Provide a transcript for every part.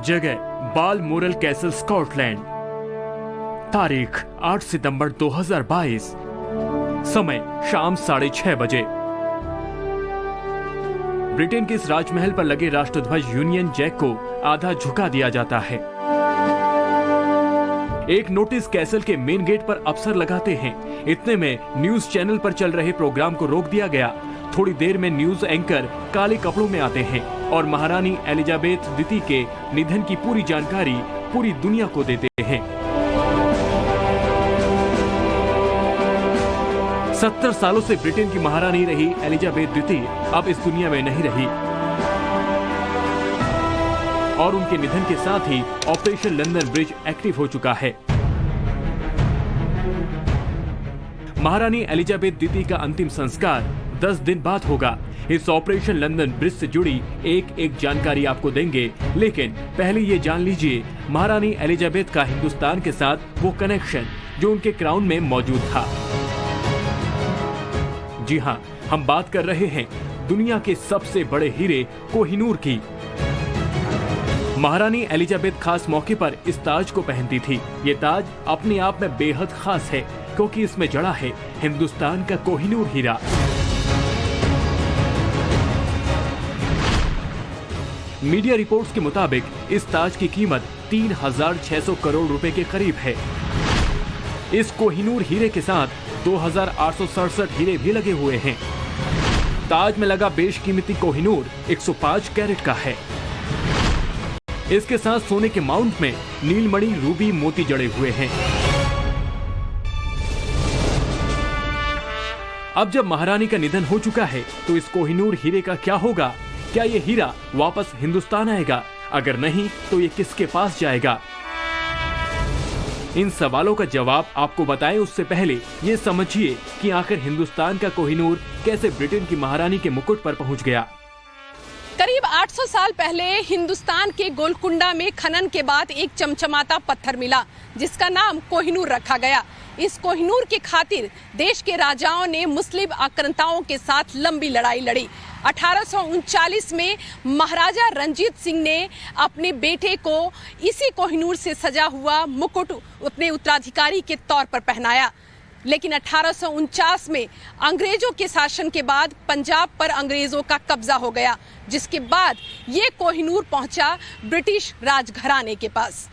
जगह Balmoral castle, Scotland. तारीख 8 सितंबर 2022। समय शाम 6:30 बजे। ब्रिटेन के इस राजमहल पर लगे राष्ट्रध्वज यूनियन जैक को आधा झुका दिया जाता है। एक नोटिस कैसल के मेन गेट पर अफसर लगाते हैं। इतने में न्यूज चैनल पर चल रहे प्रोग्राम को रोक दिया गया। थोड़ी देर में न्यूज एंकर काले कपड़ों में आते हैं और महारानी एलिजाबेथ द्वितीय के निधन की पूरी जानकारी पूरी दुनिया को देते हैं। 70 सालों से ब्रिटेन की महारानी रही एलिजाबेथ द्वितीय अब इस दुनिया में नहीं रही और उनके निधन के साथ ही ऑपरेशन लंदन ब्रिज एक्टिव हो चुका है। महारानी एलिजाबेथ द्वितीय का अंतिम संस्कार 10 दिन बाद होगा। इस ऑपरेशन लंदन ब्रिज से जुड़ी एक जानकारी आपको देंगे, लेकिन पहले ये जान लीजिए महारानी एलिजाबेथ का हिंदुस्तान के साथ वो कनेक्शन जो उनके क्राउन में मौजूद था। जी हाँ, हम बात कर रहे हैं दुनिया के सबसे बड़े हीरे कोहिनूर की। महारानी एलिजाबेथ खास मौके पर इस ताज को पहनती थी। ये ताज अपने आप में बेहद खास है क्योंकि इसमें जड़ा है हिंदुस्तान का कोहिनूर हीरा। मीडिया रिपोर्ट्स के मुताबिक इस ताज की कीमत 3,600 करोड़ रुपए के करीब है। इस कोहिनूर हीरे के साथ 2,867 हीरे भी लगे हुए हैं। ताज में लगा बेशकीमती कोहिनूर 105 कैरेट का है। इसके साथ सोने के माउंट में नीलमणि, रूबी, मोती जड़े हुए हैं। अब जब महारानी का निधन हो चुका है तो इस कोहिनूर हीरे का क्या होगा? क्या ये हीरा वापस हिंदुस्तान आएगा? अगर नहीं तो ये किसके पास जाएगा? इन सवालों का जवाब आपको बताएं उससे पहले ये समझिए कि आखिर हिंदुस्तान का कोहिनूर कैसे ब्रिटेन की महारानी के मुकुट पर पहुंच गया। करीब 800 साल पहले हिंदुस्तान के गोलकुंडा में खनन के बाद एक चमचमाता पत्थर मिला जिसका नाम कोहिनूर रखा गया। इस कोहिनूर की खातिर देश के राजाओं ने मुस्लिम आक्रांताओं के साथ लंबी लड़ाई लड़ी। 1839 में महाराजा रंजीत सिंह ने अपने बेटे को इसी कोहिनूर से सजा हुआ मुकुट अपने उत्तराधिकारी के तौर पर पहनाया। लेकिन 1849 में अंग्रेजों के शासन के बाद पंजाब पर अंग्रेजों का कब्जा हो गया, जिसके बाद ये कोहिनूर पहुंचा ब्रिटिश राजघराने के पास।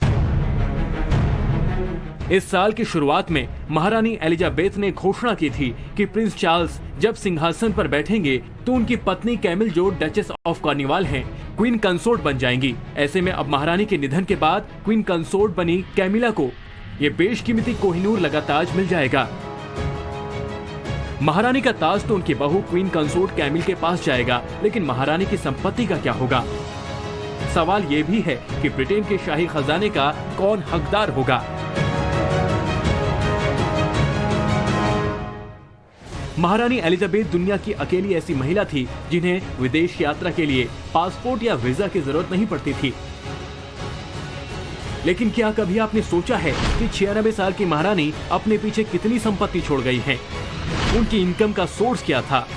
इस साल की शुरुआत में महारानी एलिजाबेथ ने घोषणा की थी कि प्रिंस चार्ल्स जब सिंहासन पर बैठेंगे तो उनकी पत्नी कैमिल, जो डचेस ऑफ कॉर्नवाल हैं, क्वीन कंसोर्ट बन जाएंगी। ऐसे में अब महारानी के निधन के बाद क्वीन कंसोर्ट बनी कैमिला को ये बेशकीमती कोहिनूर लगा ताज मिल जाएगा। महारानी का ताज तो उनकी बहू क्वीन कंसोर्ट कैमिल के पास जाएगा, लेकिन महारानी की संपत्ति का क्या होगा? सवाल ये भी है कि ब्रिटेन के शाही खजाने का कौन हकदार होगा? महारानी एलिजाबेथ दुनिया की अकेली ऐसी महिला थी जिन्हें विदेश यात्रा के लिए पासपोर्ट या वीजा की जरूरत नहीं पड़ती थी। लेकिन क्या कभी आपने सोचा है कि 96 साल की महारानी अपने पीछे कितनी संपत्ति छोड़ गई है? उनकी इनकम का सोर्स क्या था?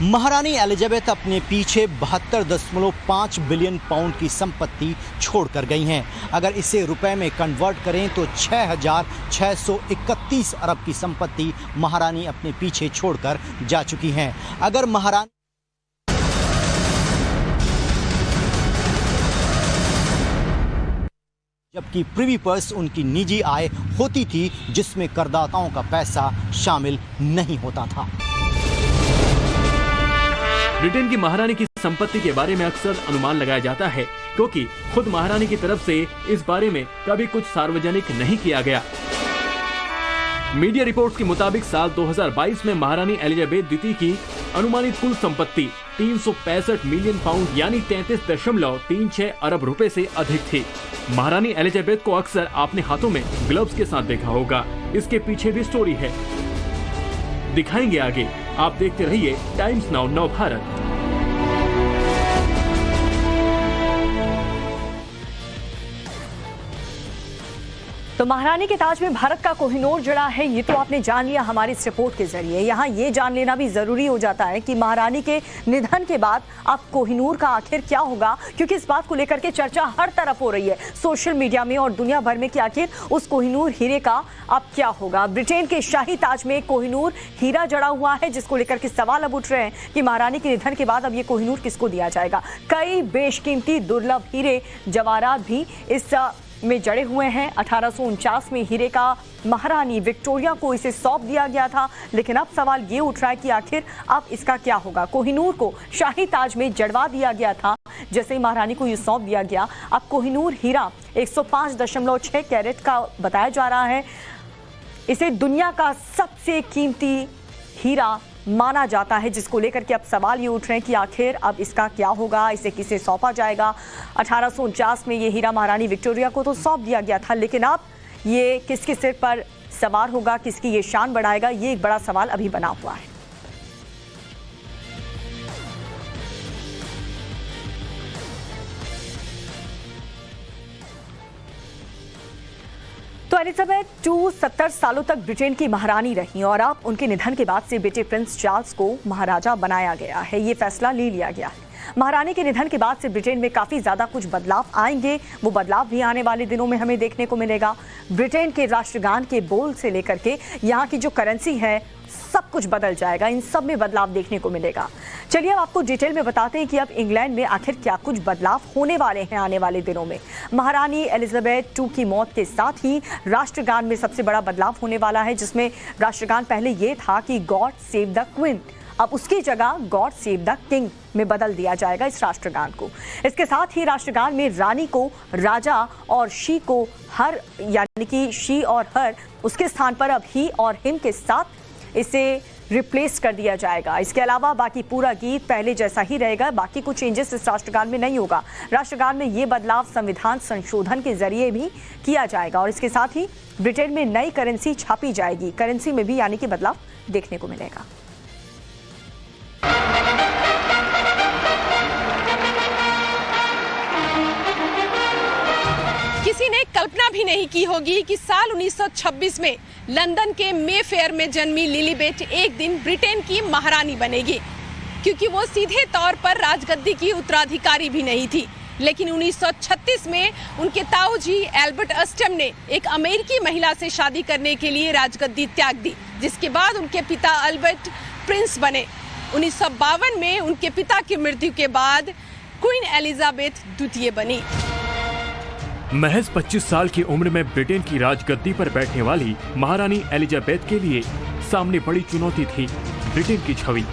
महारानी एलिजाबेथ अपने पीछे 72.5 बिलियन पाउंड की संपत्ति छोड़कर गई हैं। अगर इसे रुपए में कन्वर्ट करें तो 6,631 अरब की संपत्ति महारानी अपने पीछे छोड़कर जा चुकी हैं। अगर महारानी जबकि प्रिवी पर्स उनकी निजी आय होती थी जिसमें करदाताओं का पैसा शामिल नहीं होता था। ब्रिटेन की महारानी की संपत्ति के बारे में अक्सर अनुमान लगाया जाता है क्योंकि खुद महारानी की तरफ से इस बारे में कभी कुछ सार्वजनिक नहीं किया गया। मीडिया रिपोर्ट्स के मुताबिक साल 2022 में महारानी एलिजाबेथ द्वितीय की अनुमानित कुल संपत्ति 365 मिलियन पाउंड यानी 33.36 अरब रुपए से अधिक थी। महारानी एलिजाबेथ को अक्सर आपने हाथों में ग्लव्स के साथ देखा होगा। इसके पीछे भी स्टोरी है, दिखाएंगे आगे। आप देखते रहिए टाइम्स नाउ नव भारत। तो महारानी के ताज में भारत का कोहिनूर जड़ा है, ये तो आपने जान लिया हमारी इस रिपोर्ट के जरिए। यहाँ ये जान लेना भी जरूरी हो जाता है कि महारानी के निधन के बाद अब कोहिनूर का आखिर क्या होगा, क्योंकि इस बात को लेकर के चर्चा हर तरफ हो रही है, सोशल मीडिया में और दुनिया भर में, कि आखिर उस कोहिनूर हीरे का अब क्या होगा। ब्रिटेन के शाही ताज में कोहिनूर हीरा जड़ा हुआ है, जिसको लेकर के सवाल अब उठ रहे हैं कि महारानी के निधन के बाद अब ये कोहिनूर किसको दिया जाएगा। कई बेशकीमती दुर्लभ हीरे जवाहरात भी इस में जड़े हुए हैं। 1849 में हीरे का महारानी विक्टोरिया को इसे सौंप दिया गया था, लेकिन अब सवाल ये उठ रहा है कि आखिर अब इसका क्या होगा। कोहिनूर को शाही ताज में जड़वा दिया गया था, जैसे ही महारानी को ये सौंप दिया गया। अब कोहिनूर हीरा 105.6 कैरेट का बताया जा रहा है। इसे दुनिया का सबसे कीमती हीरा माना जाता है, जिसको लेकर के अब सवाल ये उठ रहे हैं कि आखिर अब इसका क्या होगा, इसे किसे सौंपा जाएगा। 1849 में ये हीरा महारानी विक्टोरिया को तो सौंप दिया गया था, लेकिन अब ये किसके सिर पर सवार होगा, किसकी ये शान बढ़ाएगा, ये एक बड़ा सवाल अभी बना हुआ है। तो एलिजाबेथ 70 सालों तक ब्रिटेन की महारानी रही और अब उनके निधन के बाद से बेटे प्रिंस चार्ल्स को महाराजा बनाया गया है। ये फैसला ले लिया गया है। महारानी के निधन के बाद से ब्रिटेन में काफ़ी ज़्यादा कुछ बदलाव आएंगे। वो बदलाव भी आने वाले दिनों में हमें देखने को मिलेगा। ब्रिटेन के राष्ट्रगान के बोल से लेकर के यहाँ की जो करेंसी है, सब कुछ बदल जाएगा। इन सब में बदलाव देखने को मिलेगा। चलिए अब आपको डिटेल में बताते हैं कि अब इंग्लैंड में आखिर क्या कुछ बदलाव होने वाले हैं आने वाले दिनों में। महारानी एलिजाबेथ 2 की मौत के साथ ही राष्ट्रगान में सबसे बड़ा बदलाव होने वाला है, जिसमें राष्ट्रगान पहले ये था कि गॉड सेव द क्वीन, अब उसकी जगह गॉड सेव द किंग में बदल दिया जाएगा इस राष्ट्रगान को। इसके साथ ही राष्ट्रगान में रानी को राजा और शी को हर, यानी कि शी और हर, उसके स्थान पर अब ही और हिम के साथ इसे रिप्लेस कर दिया जाएगा। इसके अलावा बाकी पूरा गीत पहले जैसा ही रहेगा। बाकी कुछ चेंजेस इस राष्ट्रगान में नहीं होगा। राष्ट्रगान में ये बदलाव संविधान संशोधन के जरिए भी किया जाएगा और इसके साथ ही ब्रिटेन में नई करेंसी छापी जाएगी। करेंसी में भी यानी कि बदलाव देखने को मिलेगा। किसी ने कल्पना भी नहीं की होगी कि साल 1926 में लंदन के मेफेयर में जन्मी लिलीबेट एक दिन ब्रिटेन की महारानी बनेगी, क्योंकि वो सीधे तौर पर राजगद्दी की उत्तराधिकारी भी नहीं थी। लेकिन 1936 में उनके ताऊजी एल्बर्ट अस्टम ने एक अमेरिकी महिला से शादी करने के लिए राजगद्दी त्याग दी, जिसके बाद उनके पिता अल्बर्ट प्रिंस बने। 1952 में उनके पिता की मृत्यु के बाद क्वीन एलिजाबेथ द्वितीय बनी। महज 25 साल की उम्र में ब्रिटेन की राजगद्दी पर बैठने वाली महारानी एलिजाबेथ के लिए सामने बड़ी चुनौती थी ब्रिटेन की छवि।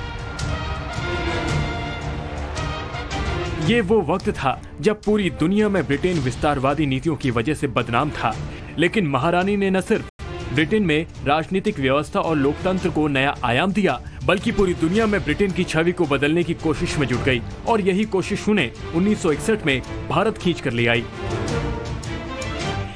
ये वो वक्त था जब पूरी दुनिया में ब्रिटेन विस्तारवादी नीतियों की वजह से बदनाम था, लेकिन महारानी ने न सिर्फ ब्रिटेन में राजनीतिक व्यवस्था और लोकतंत्र को नया आयाम दिया, बल्कि पूरी दुनिया में ब्रिटेन की छवि को बदलने की कोशिश में जुट गई और यही कोशिश उन्हें 1961 में भारत खींच कर ले आई।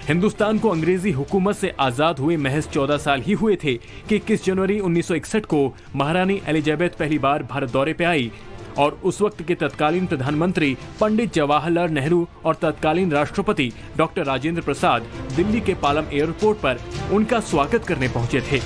हिंदुस्तान को अंग्रेजी हुकूमत से आजाद हुए महज 14 साल ही हुए थे कि 21 जनवरी 1961 को महारानी एलिजाबेथ पहली बार भारत दौरे पे आई और उस वक्त के तत्कालीन प्रधानमंत्री पंडित जवाहरलाल नेहरू और तत्कालीन राष्ट्रपति डॉक्टर राजेंद्र प्रसाद दिल्ली के पालम एयरपोर्ट पर उनका स्वागत करने पहुंचे थे।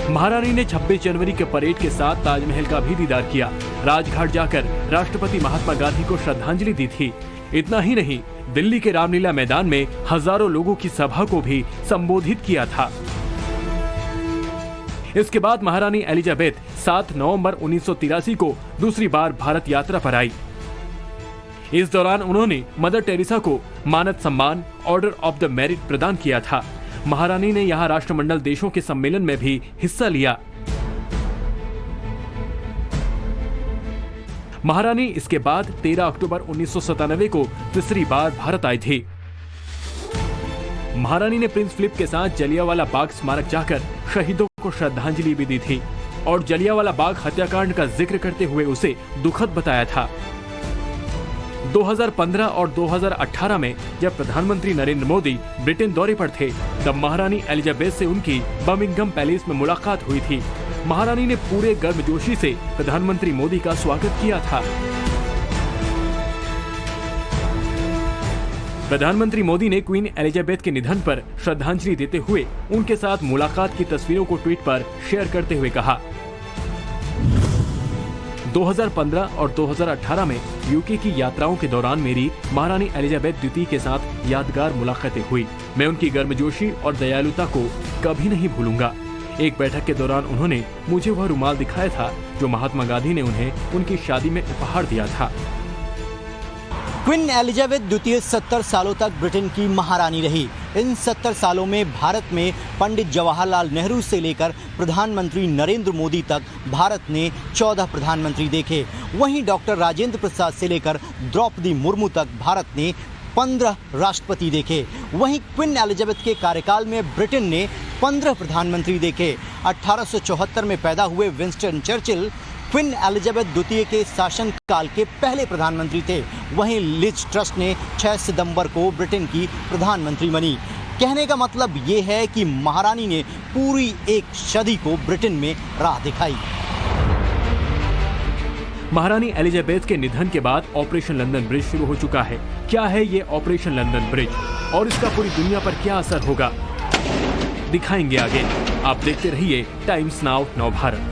महारानी ने 26 जनवरी के परेड के साथ ताजमहल का भी दीदार किया। राजघाट जाकर राष्ट्रपति महात्मा गांधी को श्रद्धांजलि दी थी। इतना ही नहीं, दिल्ली के रामलीला मैदान में हजारों लोगों की सभा को भी संबोधित किया था। इसके बाद महारानी एलिजाबेथ 7 नवंबर 1983 को दूसरी बार भारत यात्रा पर आई। इस दौरान उन्होंने मदर टेरेसा को मानद सम्मान ऑर्डर ऑफ द मेरिट प्रदान किया था। महारानी ने यहाँ राष्ट्रमंडल देशों के सम्मेलन में भी हिस्सा लिया। महारानी इसके बाद 13 अक्टूबर 1997 को तीसरी बार भारत आई थी। महारानी ने प्रिंस फिलिप के साथ जलियांवाला बाग स्मारक जाकर शहीदों को श्रद्धांजलि भी दी थी और जलियांवाला बाग हत्याकांड का जिक्र करते हुए उसे दुखद बताया था। 2015 और 2018 में जब प्रधानमंत्री नरेंद्र मोदी ब्रिटेन दौरे पर थे, तब महारानी एलिजाबेथ से उनकी बर्मिंघम पैलेस में मुलाकात हुई थी। महारानी ने पूरे गर्मजोशी से प्रधानमंत्री मोदी का स्वागत किया था। प्रधानमंत्री मोदी ने क्वीन एलिजाबेथ के निधन पर श्रद्धांजलि देते हुए उनके साथ मुलाकात की तस्वीरों को ट्वीट पर शेयर करते हुए कहा, 2015 और 2018 में यूके की यात्राओं के दौरान मेरी महारानी एलिजाबेथ द्वितीय के साथ यादगार मुलाकातें हुई। मैं उनकी गर्मजोशी और दयालुता को कभी नहीं भूलूंगा। एक बैठक के दौरान उन्होंने मुझे वह रुमाल दिखाया था जो महात्मा गांधी ने उन्हें उनकी शादी में उपहार दिया था। क्वीन एलिजाबेथ द्वितीय 70 सालों तक ब्रिटेन की महारानी रही। इन 70 सालों में भारत में पंडित जवाहरलाल नेहरू से लेकर प्रधानमंत्री नरेंद्र मोदी तक भारत ने 14 प्रधानमंत्री देखे। वहीं डॉक्टर राजेंद्र प्रसाद से लेकर द्रौपदी मुर्मू तक भारत ने 15 राष्ट्रपति देखे। वहीं क्वीन एलिजाबेथ के कार्यकाल में ब्रिटेन ने 15 प्रधानमंत्री देखे। 1874 में पैदा हुए विंस्टन चर्चिल क्वीन एलिजाबेथ द्वितीय के शासनकाल के पहले प्रधानमंत्री थे। वहीं लिज ट्रस ने 6 सितंबर को ब्रिटेन की प्रधानमंत्री बनी। कहने का मतलब ये है कि महारानी ने पूरी एक सदी को ब्रिटेन में राह दिखाई। महारानी एलिजाबेथ के निधन के बाद ऑपरेशन लंदन ब्रिज शुरू हो चुका है। क्या है ये ऑपरेशन लंदन ब्रिज और इसका पूरी दुनिया पर क्या असर होगा, दिखाएंगे आगे। आप देखते रहिए टाइम्स नाउ नव भारत।